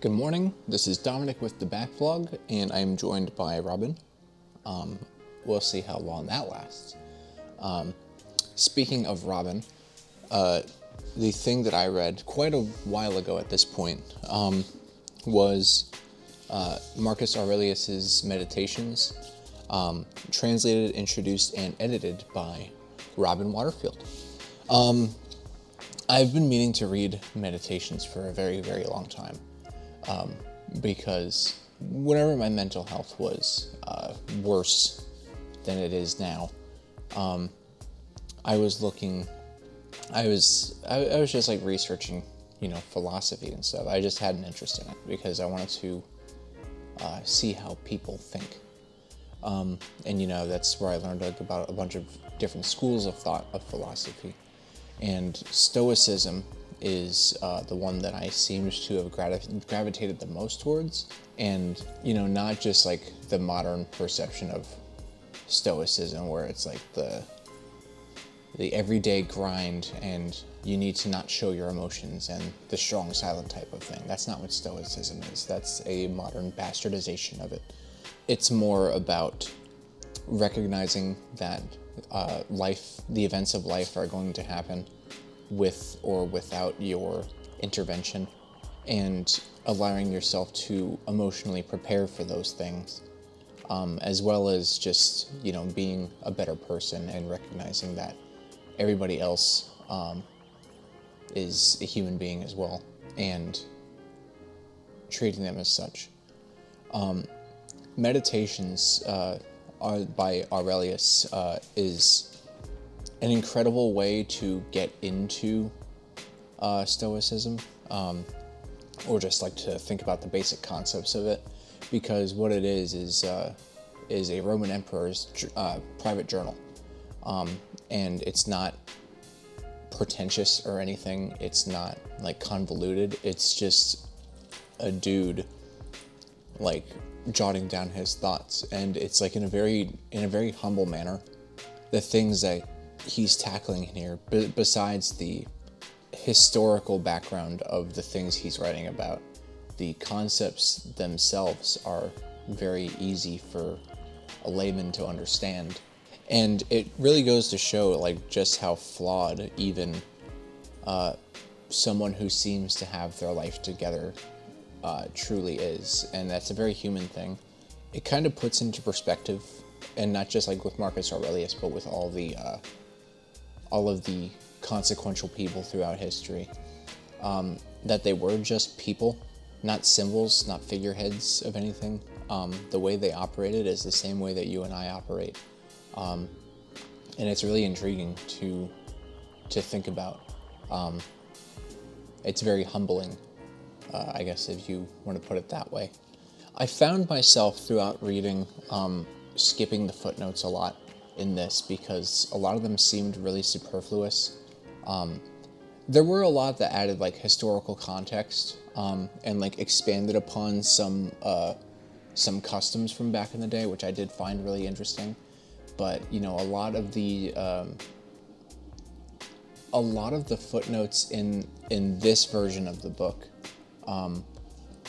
Good morning, this is Dominic with TheBackVlog, and I'm joined by Robin. We'll see how long that lasts. Speaking of Robin, the thing that I read quite a while ago at this point was Marcus Aurelius's Meditations, translated, introduced, and edited by Robin Waterfield. I've been meaning to read Meditations for a very, very long time. Because whenever my mental health was worse than it is now, I was just like researching, philosophy and stuff. I just had an interest in it because I wanted to see how people think. And that's where I learned about a bunch of different schools of thought of philosophy. And Stoicism is the one that I seem to have gravitated the most towards. And, not just like the modern perception of Stoicism where it's like the everyday grind and you need to not show your emotions and the strong silent type of thing. That's not what Stoicism is. That's a modern bastardization of it. It's more about recognizing that the events of life are going to happen with or without your intervention, and allowing yourself to emotionally prepare for those things, as well as just, being a better person and recognizing that everybody else is a human being as well, and treating them as such. Meditations by Aurelius is an incredible way to get into Stoicism, or just like to think about the basic concepts of it, because what it is a Roman emperor's private journal, and it's not pretentious or anything. It's not like convoluted. It's just a dude like jotting down his thoughts, and it's like in a very humble manner. The things that he's tackling here, besides the historical background of the things he's writing about, the concepts themselves are very easy for a layman to understand. And it really goes to show like just how flawed even someone who seems to have their life together truly is. And that's a very human thing. It kind of puts into perspective, and not just like with Marcus Aurelius, but with all of the consequential people throughout history, that they were just people, not symbols, not figureheads of anything. The way they operated is the same way that you and I operate. And it's really intriguing to think about. It's very humbling, I guess, if you want to put it that way. I found myself throughout reading skipping the footnotes a lot in this because a lot of them seemed really superfluous. There were a lot that added like historical context and like expanded upon some customs from back in the day, which I did find really interesting. But a lot of the footnotes in this version of the book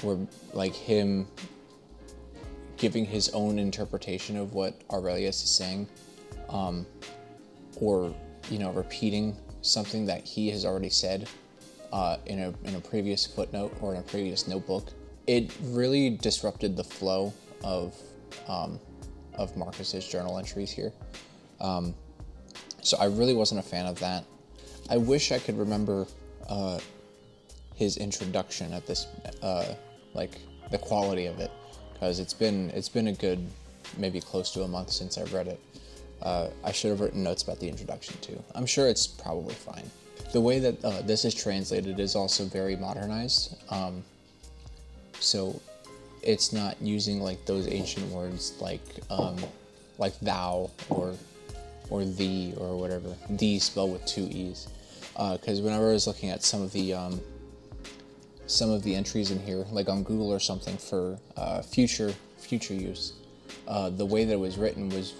were like him giving his own interpretation of what Aurelius is saying, or repeating something that he has already said in a previous footnote or in a previous notebook. It really disrupted the flow of Marcus's journal entries here. So I really wasn't a fan of that. I wish I could remember his introduction at this, like the quality of it, because it's been a good maybe close to a month since I've read it. I should have written notes about the introduction too. I'm sure it's probably fine. The way that this is translated is also very modernized. So it's not using like those ancient words like thou or thee or whatever. Thee spelled with two e's. Because whenever I was looking at some of the entries in here, like on Google or something for future use, the way that it was written was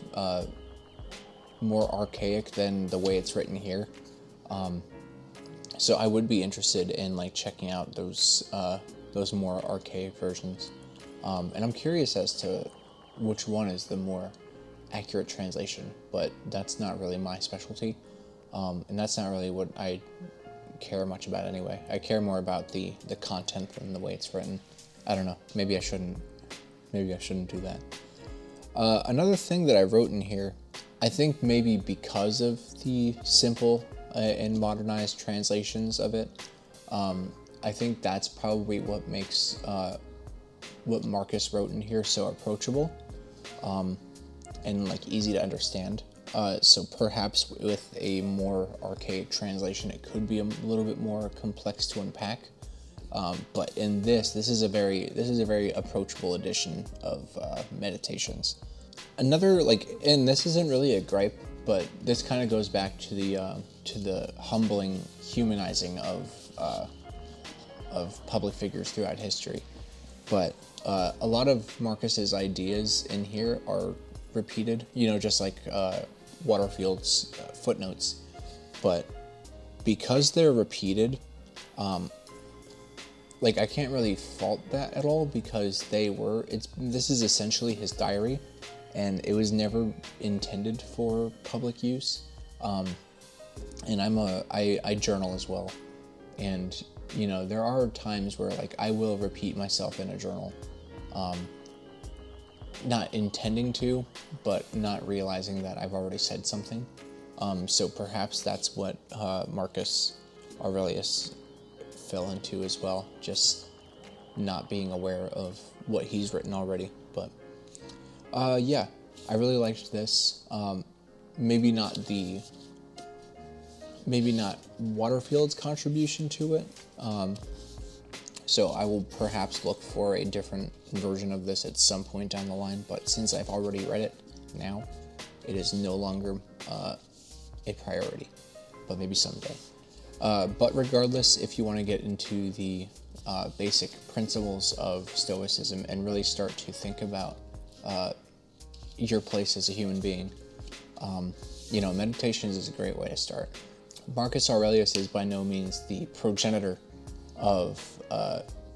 more archaic than the way it's written here. So I would be interested in like checking out those those more archaic versions. And I'm curious as to which one is the more accurate translation, but that's not really my specialty. And that's not really what I care much about anyway. I care more about the content than the way it's written. I don't know. Maybe I shouldn't do that. Another thing that I wrote in here, I think maybe because of the simple and modernized translations of it, I think that's probably what makes what Marcus wrote in here so approachable and like easy to understand. So perhaps with a more archaic translation, it could be a little bit more complex to unpack. But in this is a very approachable edition of Meditations. Another, like, and this isn't really a gripe, but this kind of goes back to the humbling, humanizing of public figures throughout history. But a lot of Marcus's ideas in here are repeated, just like Waterfield's footnotes. But because they're repeated, like, I can't really fault that at all, because this is essentially his diary, and it was never intended for public use. And I journal as well, and there are times where, like, I will repeat myself in a journal, not intending to, but not realizing that I've already said something. So perhaps that's what Marcus Aurelius fell into as well, just not being aware of what he's written already. But yeah, I really liked this. Maybe not Waterfield's contribution to it. So I will perhaps look for a different version of this at some point down the line, but since I've already read it now, it is no longer a priority, but maybe someday. But regardless, if you want to get into the basic principles of Stoicism and really start to think about your place as a human being, Meditations is a great way to start. Marcus Aurelius is by no means the progenitor of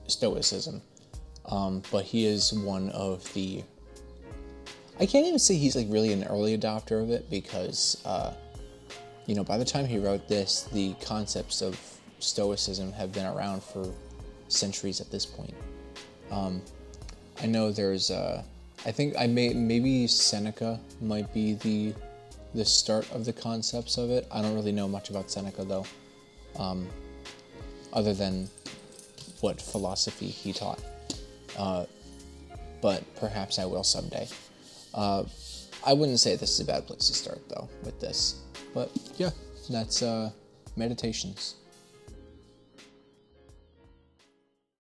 Stoicism, but he is one of the... I can't even say he's like really an early adopter of it, because by the time he wrote this, the concepts of Stoicism have been around for centuries at this point. I know there's I think maybe Seneca might be the start of the concepts of it. I don't really know much about Seneca though, other than what philosophy he taught. But perhaps I will someday. I wouldn't say this is a bad place to start though with this. But yeah, that's Meditations.